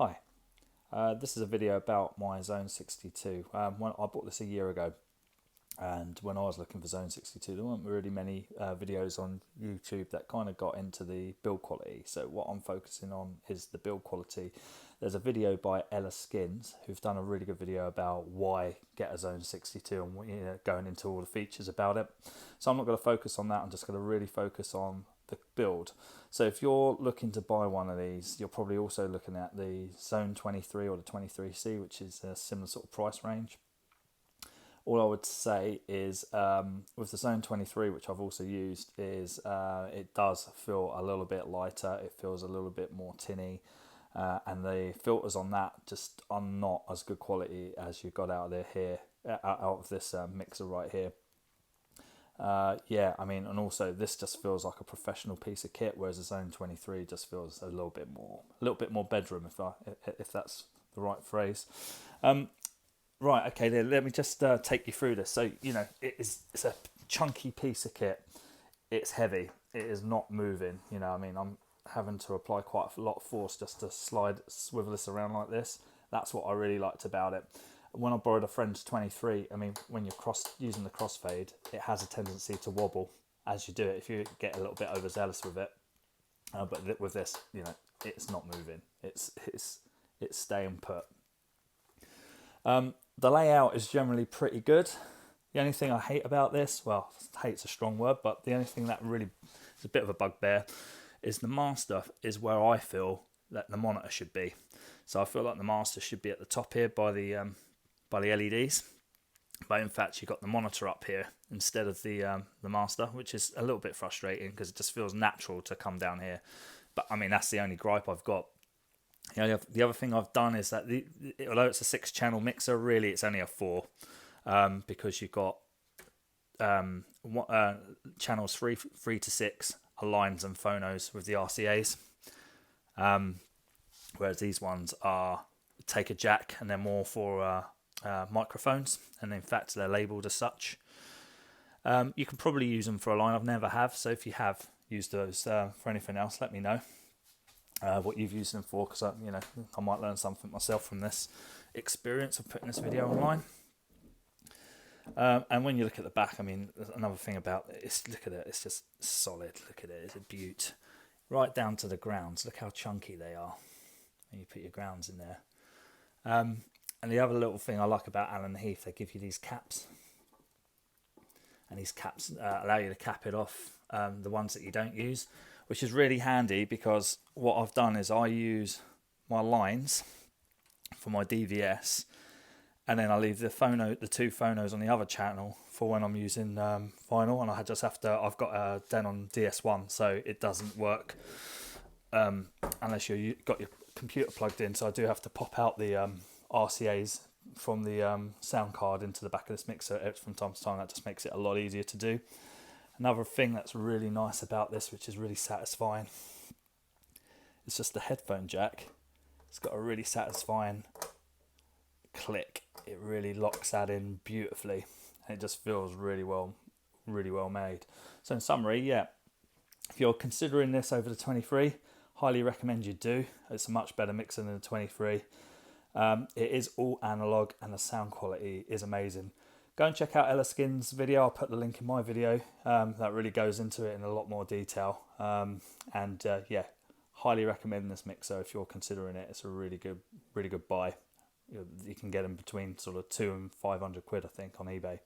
Hi, this is a video about my Zone 62. When I bought this a year ago, and when I was looking for Zone 62, there weren't really many videos on YouTube that kind of got into the build quality. So what I'm focusing on is the build quality. There's a video by Ella Skins who've done a really good video about why get a Zone 62 and going into all the features about it. So I'm not going to focus on that. I'm just going to really focus on the build. So if you're looking to buy one of these, you're probably also looking at the Zone 23 or the 23C, which is a similar sort of price range. All I would say is with the Zone 23, which I've also used, is it does feel a little bit lighter. It feels a little bit more tinny, and the filters on that just are not as good quality as you got out of this mixer right here. Yeah, I mean, and also this just feels like a professional piece of kit, whereas the Zone 23 just feels a little bit more bedroom, if that's the right phrase. Right, okay, then let me just take you through this. So, it's a chunky piece of kit. It's heavy. It is not moving. I mean, I'm having to apply quite a lot of force just to swivel this around like this. That's what I really liked about it. When I borrowed a friend's 23, I mean, when you're using the crossfade, it has a tendency to wobble as you do it if you get a little bit overzealous with it. But with this, it's not moving. It's staying put. The layout is generally pretty good. The only thing I hate about this, well, hate's a strong word, but the only thing that really is a bit of a bugbear is the master is where I feel that the monitor should be. So I feel like the master should be at the top here by the LEDs, but in fact you've got the monitor up here instead of the master, which is a little bit frustrating because it just feels natural to come down here. But I mean, that's the only gripe I've got. The other thing I've done is that although it's a 6-channel mixer, really it's only a 4, because you've got channels 3 to 6 are lines and phonos with the RCAs, whereas these ones take a jack and they're more for microphones, and in fact they're labelled as such. You can probably use them for a line. I've never have, so if you have used those for anything else, let me know what you've used them for, because I might learn something myself from this experience of putting this video online. And when you look at the back, I mean, another thing about it, look at it, it's just solid. Look at it, it's a beaut. Right down to the grounds. Look how chunky they are when you put your grounds in there. And the other little thing I like about Allen & Heath, they give you these caps, and these caps allow you to cap it off the ones that you don't use, which is really handy, because what I've done is I use my lines for my DVS, and then I leave the two phonos on the other channel for when I'm using vinyl, and I've got a Denon DS1, so it doesn't work unless you've got your computer plugged in. So I do have to pop out the RCAs from the sound card into the back of this mixer from time to time. That just makes it a lot easier to do. Another thing that's really nice about this, which is really satisfying, is just the headphone jack. It's got a really satisfying click. It really locks that in beautifully, and it just feels really well made. So in summary, yeah, if you're considering this over the 23, highly recommend you do. It's a much better mixer than the 23. It is all analog, and the sound quality is amazing. Go and check out Ella Skin's video. I'll put the link in my video. That really goes into it in a lot more detail. Yeah, highly recommend this mixer if you're considering it. It's a really good buy. You can get them between sort of £200 and £500, I think, on eBay.